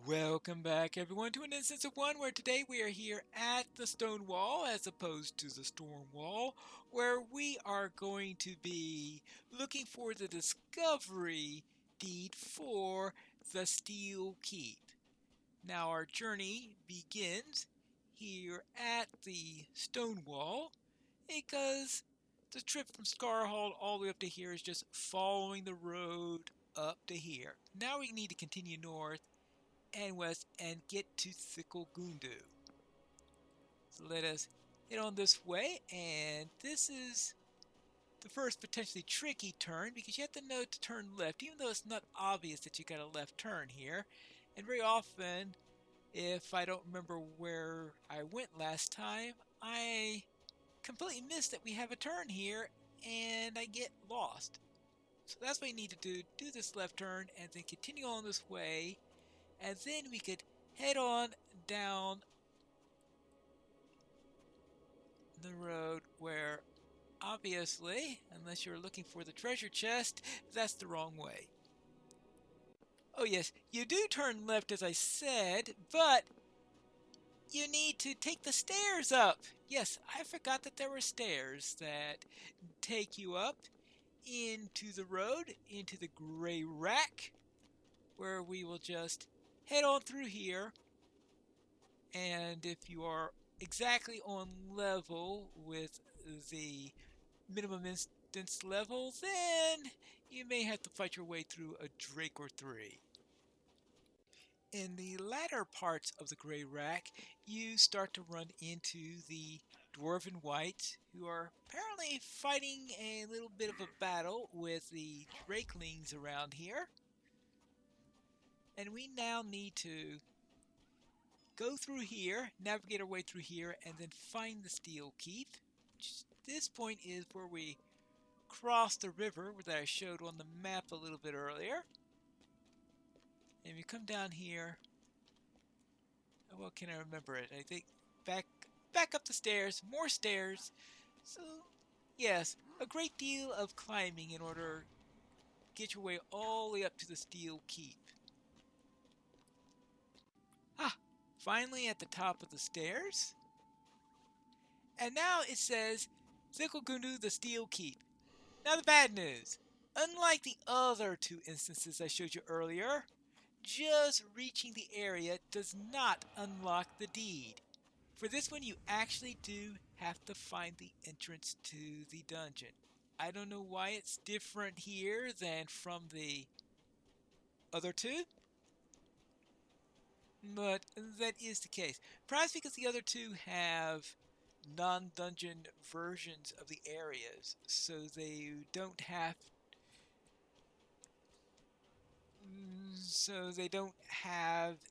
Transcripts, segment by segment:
Welcome back, everyone, to an instance of one where today we are here at the stone wall as opposed to the storm wall, where we are going to be looking for the discovery deed for the Steel Keep. Now, our journey begins here at the stone wall because the trip from Scarhall all the way up to here is just following the road up to here. Now we need to continue north and west and get to Thickle Gundu. So let us head on this way, and this is the first potentially tricky turn because you have to know to turn left, even though it's not obvious that you got a left turn here. And very often, if I don't remember where I went last time, I completely miss that we have a turn here and I get lost. So that's what you need to do. Do this left turn and then continue on this way, and then we could head on down the road where obviously, unless you're looking for the treasure chest, that's the wrong way. Oh yes, you do turn left as I said, but you need to take the stairs up. Yes, I forgot that there were stairs that take you up into the road, into the gray rack, where we will just head on through here. And if you are exactly on level with the minimum instance level, then you may have to fight your way through a Drake or three. In the latter parts of the Grey Rack, you start to run into the Dwarven Whites, who are apparently fighting a little bit of a battle with the Drakelings around here. And we now need to go through here, navigate our way through here, and then find the Steel Keep. Which this point is where we cross the river that I showed on the map a little bit earlier. And we come down here. What can I remember it? I think back up the stairs, more stairs. So yes, a great deal of climbing in order to get your way all the way up to the Steel Keep. Ah, finally at the top of the stairs. And now it says Thickle Gundu, the Steel Keep. Now the bad news. Unlike the other two instances I showed you earlier, just reaching the area does not unlock the deed. For this one, you actually do have to find the entrance to the dungeon. I don't know why it's different here than from the other two, but that is the case. Perhaps because the other two have non-dungeon versions of the areas, so they don't have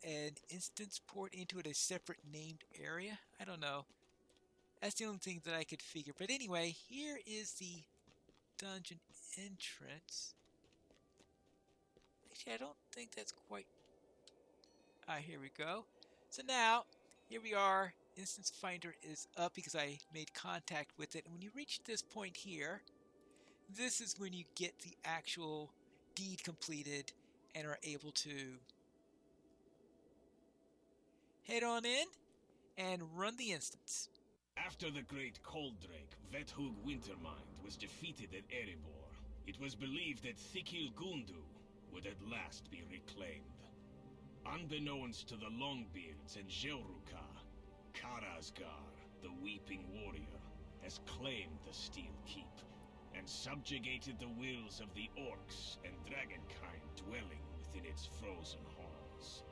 an instance port into it, a separate named area. I don't know. That's the only thing that I could figure. But anyway, here is the dungeon entrance. Actually, I don't think that's quite... here we go. So now, here we are. Instance Finder is up because I made contact with it. And when you reach this point here, this is when you get the actual deed completed and are able to head on in and run the instance. After the great Colddrake, Vethug Wintermind was defeated at Erebor, it was believed that Thikil Gundu would at last be reclaimed. Unbeknownst to the Longbeards and Gelruka, Karazgar, the Weeping Warrior, has claimed the Steel Keep and subjugated the wills of the orcs and dragonkind dwelling within its frozen halls.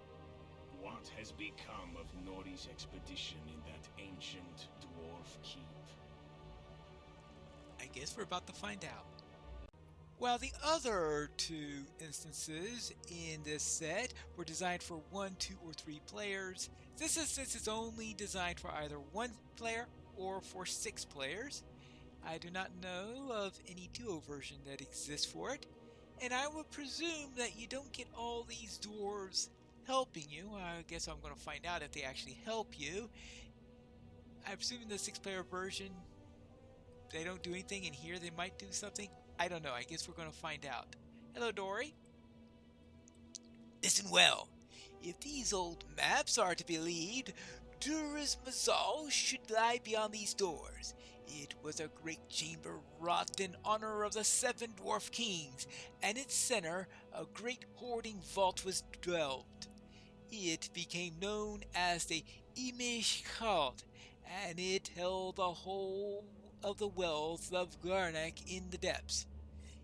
What has become of Nori's expedition in that ancient dwarf keep? I guess we're about to find out. While the other two instances in this set were designed for 1, 2, or 3 players, this instance is only designed for either 1 player or for 6 players. I do not know of any duo version that exists for it, and I would presume that you don't get all these dwarves helping you. I guess I'm going to find out if they actually help you. I presume in the 6-player version they don't do anything, and here they might do something. I don't know. I guess we're going to find out. Hello, Dory. Listen well. If these old maps are to be believed, Dura's Mazal should lie beyond these doors. It was a great chamber wrought in honor of the 7 dwarf kings, and its center a great hoarding vault was dwelled. It became known as the Imishkald, and it held the whole of the wealth of Garnak in the depths.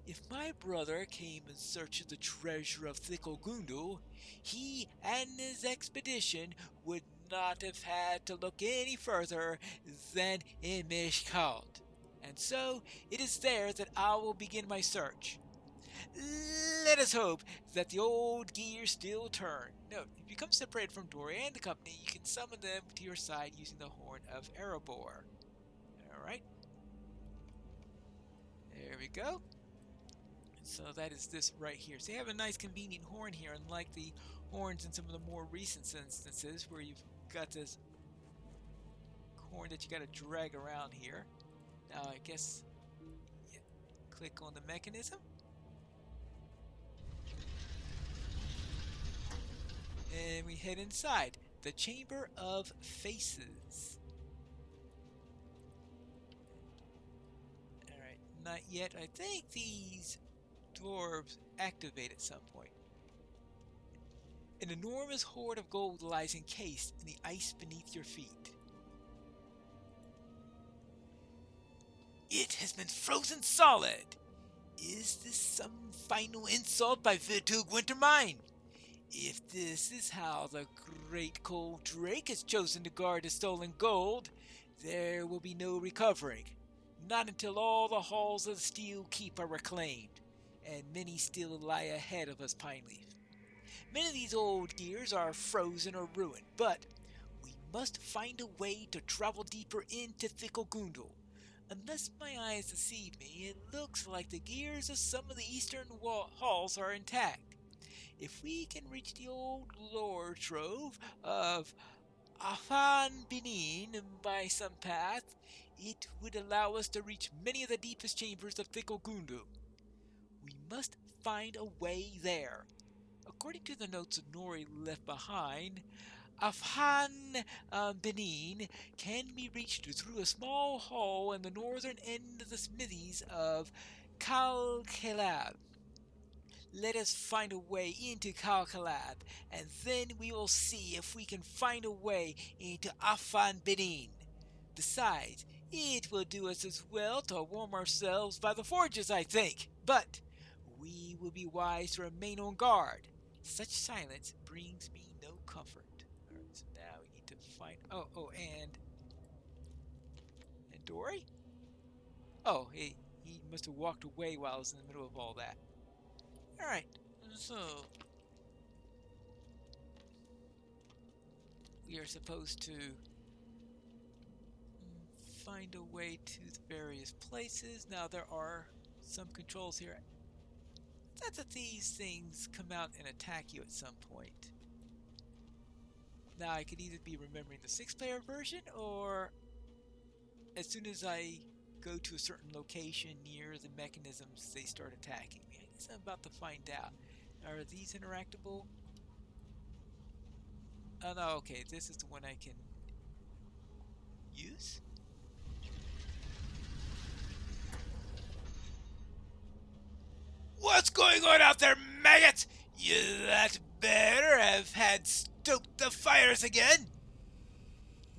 If my brother came in search of the treasure of Thickelgundu, he and his expedition would not have had to look any further than Imishkald. And so it is there that I will begin my search. Let us hope that the old gears still turn. Note, if you become separated from Dory and the company, you can summon them to your side using the Horn of Erebor. Alright. There we go. So that is this right here. So you have a nice convenient horn here, unlike the horns in some of the more recent instances where you've got this horn that you got to drag around here. Now I guess click on the mechanism. And we head inside the Chamber of Faces. Alright, not yet. I think these dwarves activate at some point. An enormous hoard of gold lies encased in the ice beneath your feet. It has been frozen solid! Is this some final insult by Vidhug Wintermine? If this is how the great cold drake has chosen to guard the stolen gold, there will be no recovering. Not until all the halls of the Steel Keep are reclaimed, and many still lie ahead of us, Pineleaf. Many of these old gears are frozen or ruined, but we must find a way to travel deeper into Thickelgundu. Unless my eyes deceive me, it looks like the gears of some of the eastern halls are intact. If we can reach the old lore trove of Afan Benin by some path, it would allow us to reach many of the deepest chambers of Thickelgundu. We must find a way there. According to the notes Nori left behind, Afan Benin can be reached through a small hall in the northern end of the smithies of Kalkalab. Let us find a way into Kalkalab, and then we will see if we can find a way into Afan Benin. Besides, it will do us as well to warm ourselves by the forges, I think. But we will be wise to remain on guard. Such silence brings me no comfort. Alright, so now we need to find... and Dory? Oh, he must have walked away while I was in the middle of all that. Alright, so... we are supposed to find a way to the various places. Now there are some controls here. That's that these things come out and attack you at some point. Now I could either be remembering the 6-player version, or as soon as I go to a certain location near the mechanisms, they start attacking me. I guess I'm about to find out. Are these interactable? Oh no, okay, this is the one I can use. What's going on out there, maggots? You that better have had stoked the fires again?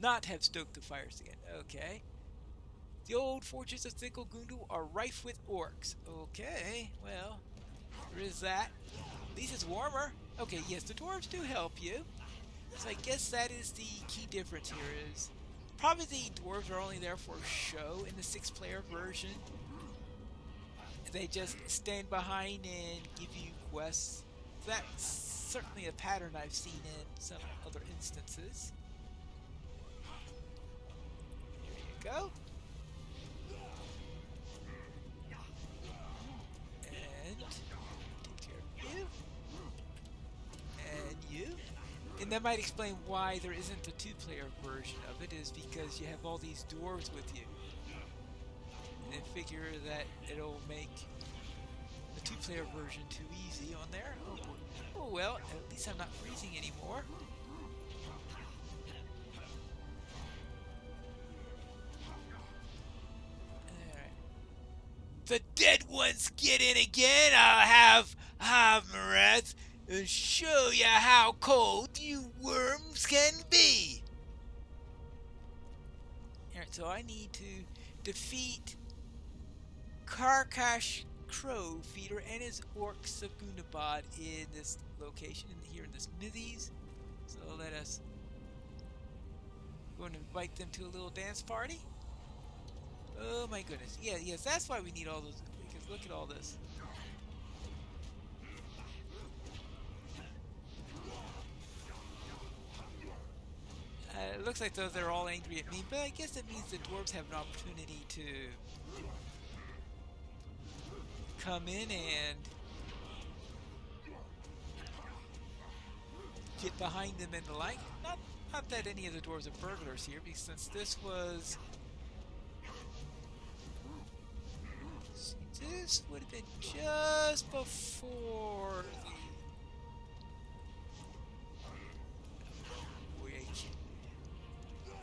Not have stoked the fires again, okay. The old fortress of Thickelgundu are rife with orcs. Okay, well, there is that. At least it's warmer. Okay, yes, the dwarves do help you. So I guess that is the key difference here is probably the dwarves are only there for show in the 6-player version. They just stand behind and give you quests. That's certainly a pattern I've seen in some other instances. Here you go. And take care of you. And you. And that might explain why there isn't a 2-player version of it, is because you have all these dwarves with you. And figure that it'll make the 2-player version too easy on there. Oh boy. Oh well, at least I'm not freezing anymore. Alright. The dead ones get in again. I'll have Hammereth and show you how cold you worms can be. Alright, so I need to defeat Karkash Crow Feeder and his orc Sagunabad in this location, here in the smithies. So let us go and invite them to a little dance party. Oh my goodness. Yeah, yes, that's why we need all those, because look at all this. It looks like they're all angry at me, but I guess it means the dwarves have an opportunity to come in and get behind them and the like. Not that any of the dwarves are burglars here, because since this was... This would have been just before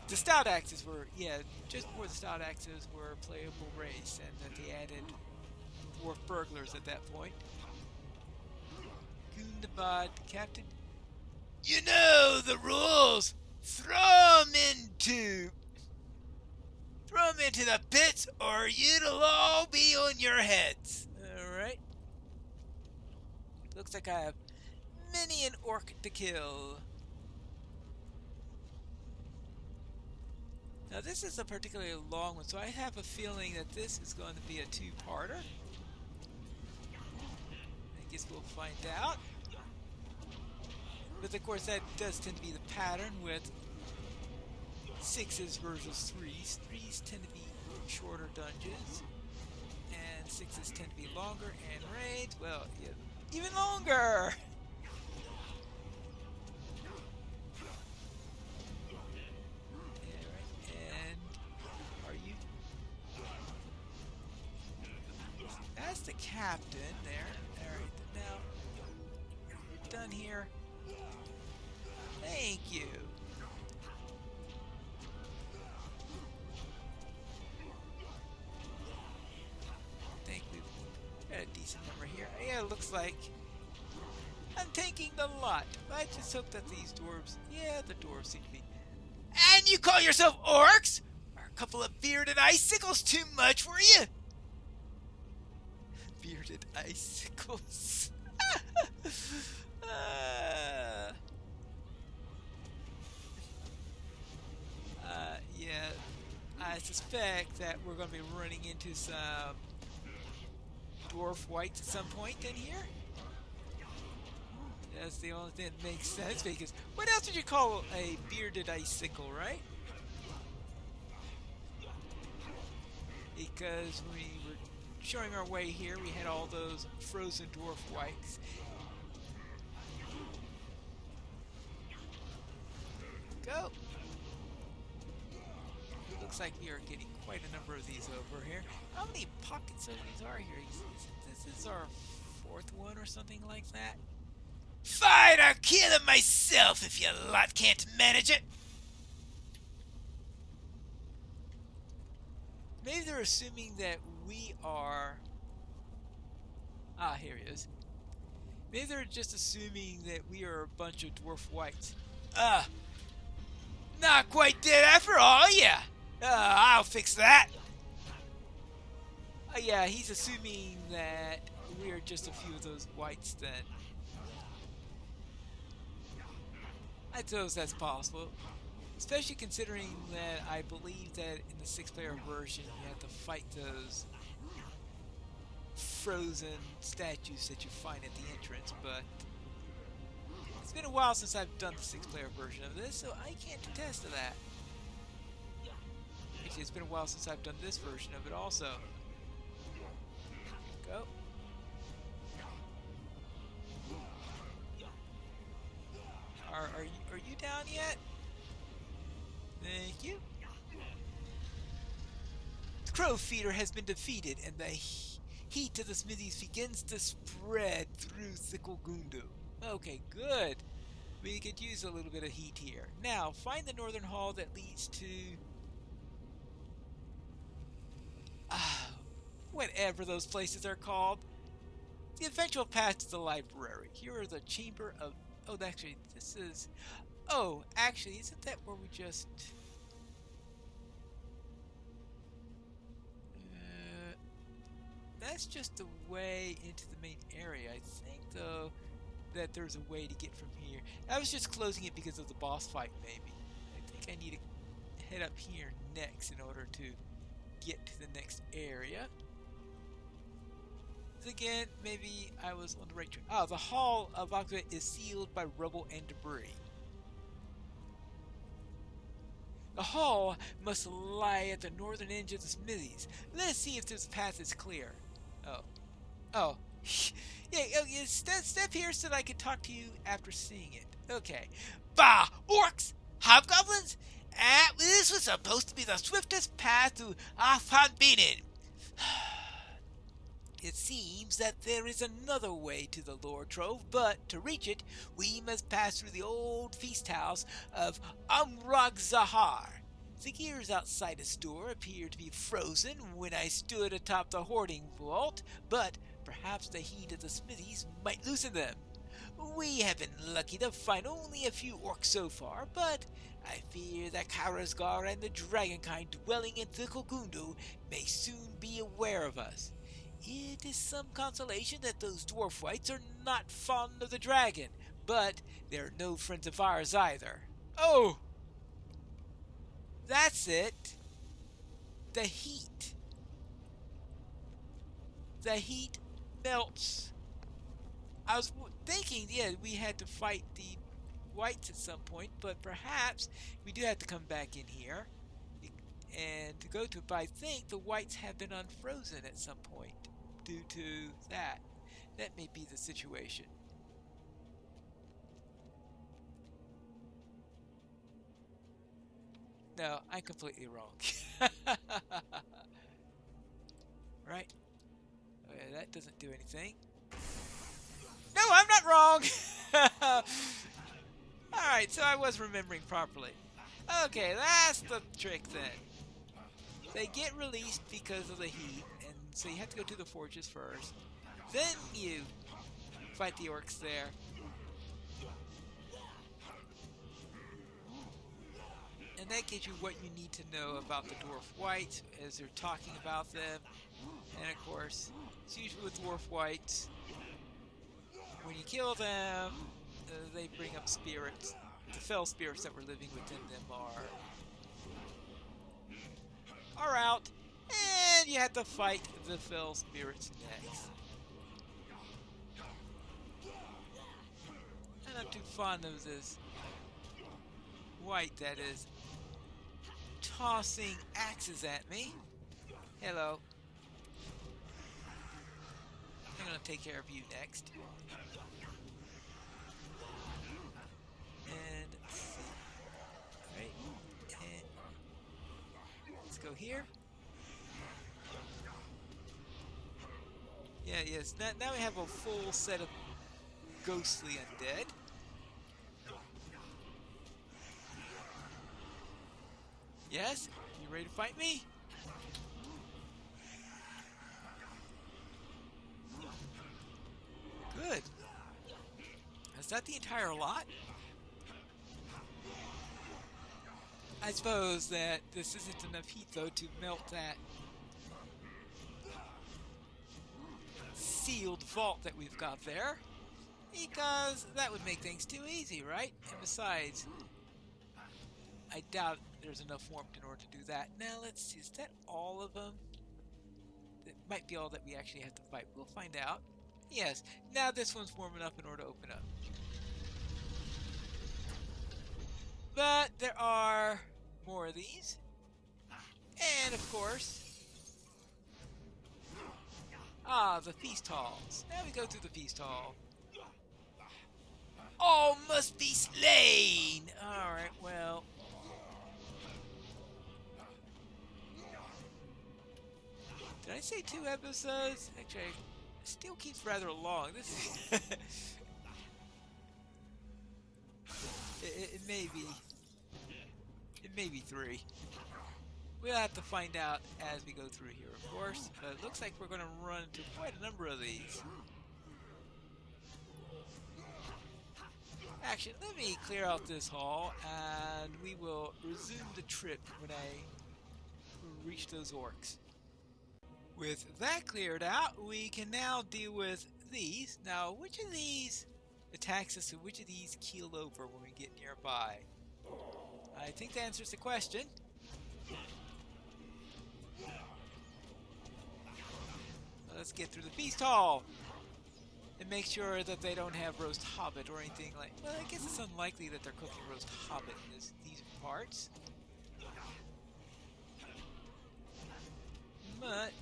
the stout axes were, yeah, just before the stout axes were a playable race, and that they added dwarf burglars at that point. Gundabad, Captain. You know the rules. Throw 'em into the pits, or it'll all be on your heads. All right. Looks like I have many an orc to kill. Now this is a particularly long one, so I have a feeling that this is going to be a two-parter. I guess we'll find out. But of course that does tend to be the pattern with 6s versus 3s. 3s tend to be shorter dungeons, and 6s tend to be longer, and raids, well, yeah, even longer! That's the captain there. Alright, now we're done here. Thank you. I think we've got a decent number here. Yeah, it looks like I'm taking the lot. I just hope that these dwarves, yeah, the dwarves seem to be. And you call yourself orcs? Are a couple of bearded icicles too much for you? Bearded icicles. Yeah, I suspect that we're going to be running into some dwarf whites at some point in here. That's the only thing that makes sense, because what else would you call a bearded icicle, right? Because we were showing our way here, we had all those frozen dwarf whites. Go! Looks like we are getting quite a number of these over here. How many pockets of these are here? This is our fourth one or something like that. Fine, I'll kill them myself if your lot can't manage it. Maybe they're assuming that we are... Ah, here he is. Maybe they're just assuming that we are a bunch of dwarf whites. Not quite dead after all, yeah. I'll fix that. Yeah, he's assuming that we are just a few of those whites then. I suppose that's possible. Especially considering that I believe that in the 6-player version you have to fight those frozen statues that you find at the entrance, but it's been a while since I've done the 6-player version of this, so I can't attest to that. Actually, it's been a while since I've done this version of it also. Go. Are you down yet? Thank you. The Crow Feeder has been defeated, and the heat of the smithies begins to spread through Thickelgundu. Okay, good. We could use a little bit of heat here. Now, find the northern hall that leads to... Ah, whatever those places are called. The eventual path to the library. Here are the chamber of... Oh, actually, this is... Oh, actually, isn't that where we just... That's just the way into the main area. I think, though, that there's a way to get from here. I was just closing it because of the boss fight, maybe. I think I need to head up here next in order to get to the next area. Again, maybe I was on the right track. Oh, the Hall of Aqua is sealed by rubble and debris. The hall must lie at the northern edge of the smithies. Let's see if this path is clear. Oh. Oh. Yeah, step here so that I can talk to you after seeing it. Okay. Bah! Orcs! Hobgoblins! This was supposed to be the swiftest path to Afhanbinin. It seems that there is another way to the lore trove, but to reach it, we must pass through the old feast house of Amrag Zahar. The gears outside the store appeared to be frozen when I stood atop the hoarding vault, but perhaps the heat of the smithies might loosen them. We have been lucky to find only a few orcs so far, but I fear that Karazgar and the dragonkind dwelling in Thikkelgundu may soon be aware of us. It is some consolation that those dwarf wights are not fond of the dragon, but they're no friends of ours either. Oh! That's it. The heat. The heat melts. I was thinking, yeah, we had to fight the whites at some point, but perhaps we do have to come back in here and to go to it. But I think the whites have been unfrozen at some point due to that. That may be the situation. No, I'm completely wrong. Right? Okay, that doesn't do anything. No, I'm not wrong! Alright, so I was remembering properly. Okay, that's the trick then. They get released because of the heat, and so you have to go to the forges first. Then you fight the orcs there. And that gives you what you need to know about the dwarf whites as they're talking about them. And of course, it's usually with dwarf whites. When you kill them, they bring up spirits. The fell spirits that were living within them are out, and you have to fight the fell spirits next. I'm not too fond of this white that is tossing axes at me. Hello. I'm gonna take care of you next. And let's see. Alright. And let's go here. Yeah, yes. Now we have a full set of ghostly undead. Yes? You ready to fight me? Good. Is that the entire lot? I suppose that this isn't enough heat, though, to melt that sealed vault that we've got there. Because that would make things too easy, right? And besides, I doubt there's enough warmth in order to do that. Now, let's see. Is that all of them? That might be all that we actually have to fight. We'll find out. Yes. Now this one's warm enough in order to open up. But there are more of these. And, of course, the feast halls. Now we go to the feast hall. All must be slain! Alright, well. Did I say 2 episodes? Actually, it still keeps rather long. This is may be. It may be 3. We'll have to find out as we go through here, of course. But it looks like we're going to run into quite a number of these. Actually, let me clear out this hall, and we will resume the trip when I reach those orcs. With that cleared out, we can now deal with these. Now, which of these attacks us and which of these keel over when we get nearby? I think that answers the question. Let's get through the feast hall and make sure that they don't have roast hobbit or anything like. Well, I guess it's unlikely that they're cooking roast hobbit in these parts. But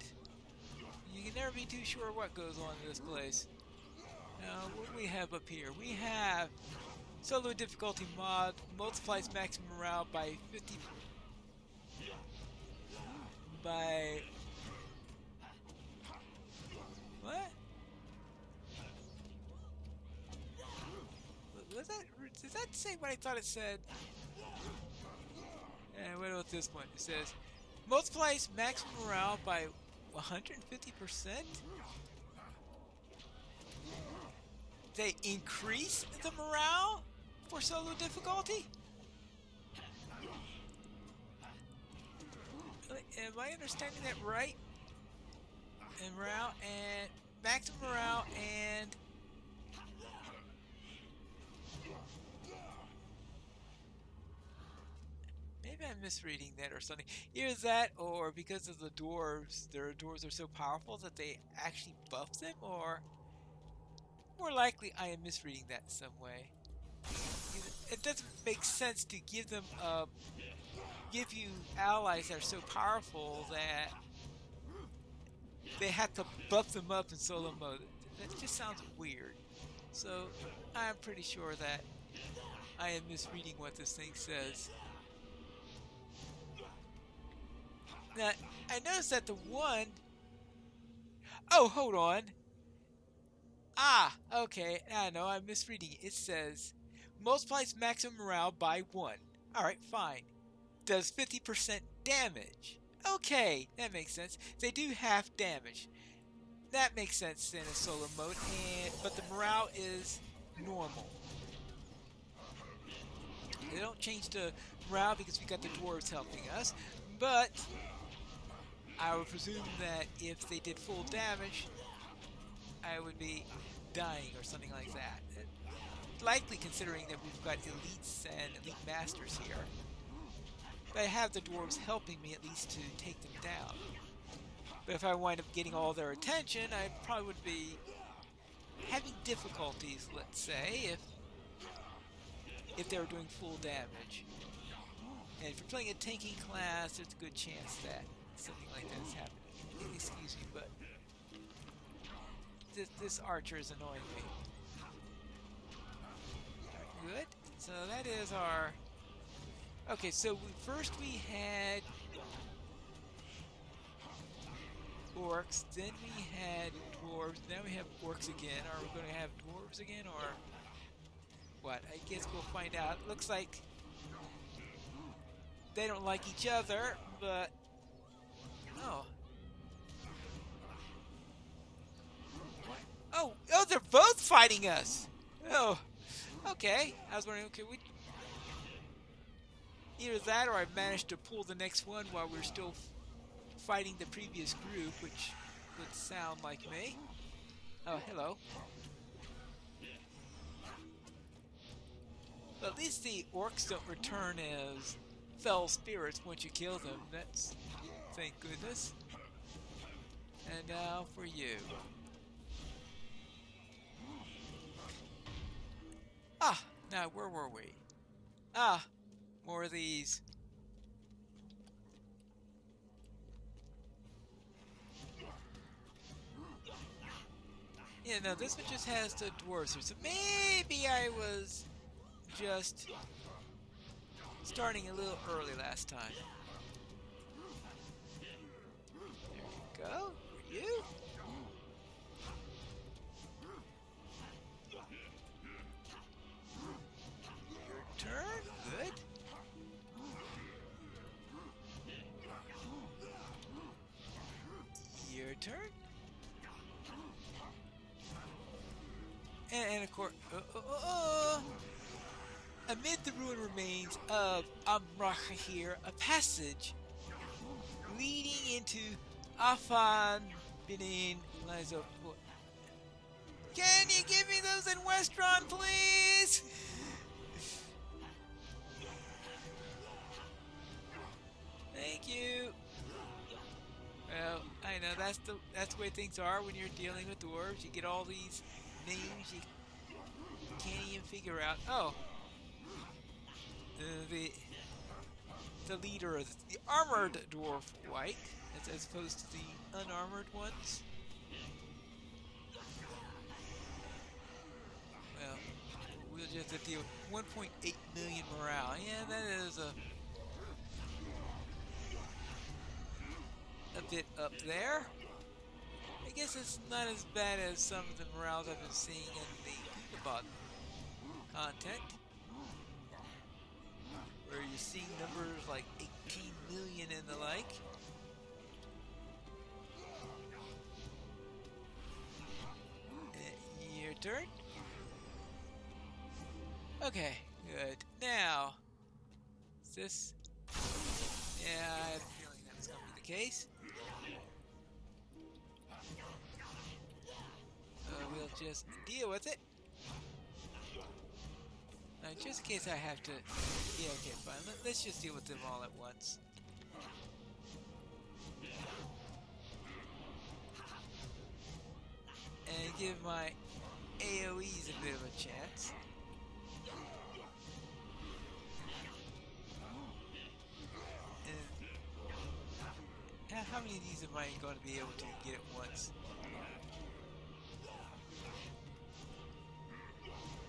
you can never be too sure what goes on in this place. Now, what do we have up here? We have solo difficulty mod multiplies maximum morale by 50 by. What? Was that? Does that say what I thought it said? And what about this one? It says multiplies maximum morale by 150%. They increase the morale for solo difficulty? Am I understanding that right? And morale and maximum morale and maybe I'm misreading that or something. Either that or because of the dwarves, their dwarves are so powerful that they actually buff them, or more likely I am misreading that in some way. It doesn't make sense to give them give you allies that are so powerful that they have to buff them up in solo mode. That just sounds weird. So I'm pretty sure that I am misreading what this thing says. Now, I noticed that the one... Oh, hold on. Ah, okay. I know, I'm misreading it. It says, multiplies maximum morale by 1. Alright, fine. Does 50% damage. Okay, that makes sense. They do half damage. That makes sense in a solo mode, but the morale is normal. They don't change the morale because we got the dwarves helping us, but I would presume that if they did full damage, I would be dying or something like that. Likely considering that we've got elites and elite masters here. But I have the dwarves helping me at least to take them down. But if I wind up getting all their attention, I probably would be having difficulties, let's say, if they were doing full damage. And if you're playing a tanking class, there's a good chance that something like that is happening. Excuse me, but this archer is annoying me. Alright, good. So that is our... Okay, so first we had orcs, then we had dwarves, now we have orcs again. Are we going to have dwarves again, or what? I guess we'll find out. Looks like they don't like each other, but... Oh. What? Oh, they're both fighting us! Oh, okay. I was wondering, okay, either that or I managed to pull the next one while we're still fighting the previous group, which would sound like me. Oh, hello. But at least the orcs don't return as fell spirits once you kill them. That's... thank goodness. And now for you. Ah, now where were we? Ah, more of these. Yeah, no, this one just has the dwarves. So maybe I was just starting a little early last time. There you go. For you. Your turn. turn. And of course, amid the ruined remains of Amrahir, a passage leading into Afan Binin Lizo. Can you give me those in Westron, please? Thank you. Well, I know that's the way things are when you're dealing with dwarves. You get all these names you can't even figure out. Oh, the leader of the armored dwarf white, as opposed to the unarmored ones. Well, we'll just have to deal with 1.8 million morale. Yeah, that is a bit up there. I guess it's not as bad as some of the morales I've been seeing in the Unabot content, where you're seeing numbers like 18 million and the like. Your turn. Okay, good. Now, is this? Yeah, I had a feeling that was going to be the case. We'll just deal with it. Now, just in case I have to... Yeah, okay, fine. Let's just deal with them all at once. And give my AoEs a bit of a chance. And how many of these am I going to be able to get at once?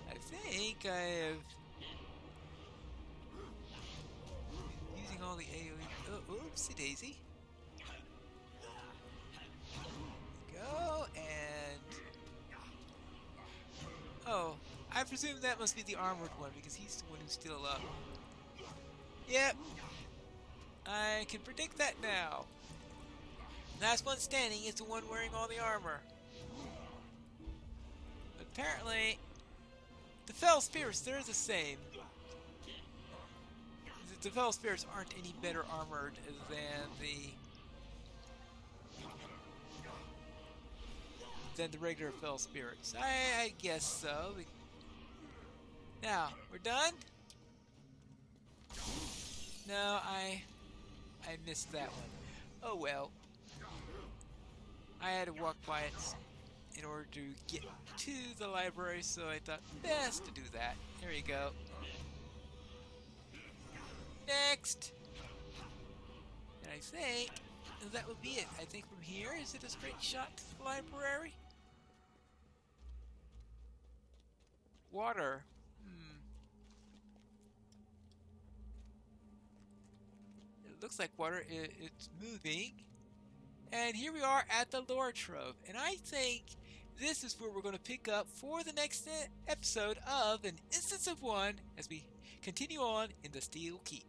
I think I have... using all the AoE... Oh, oopsie daisy. Go, and... Oh, I presume that must be the armored one, because he's the one who's still up. Yep. I can predict that now. Last one standing is the one wearing all the armor. Apparently, the Fell Spirits, they're the same. The Fell Spirits aren't any better armored than the regular Fell Spirits. I guess so. Now, we're done? No, I missed that one. Oh well. I had to walk by it in order to get to the library, so I thought best to do that. There you go. Next! And I think that would be it. I think from here, is it a straight shot to the library? Water. It looks like water. It's moving. And here we are at the lore trove. And I think this is where we're going to pick up for the next episode of An Instance of One as we continue on in the Steel Keep.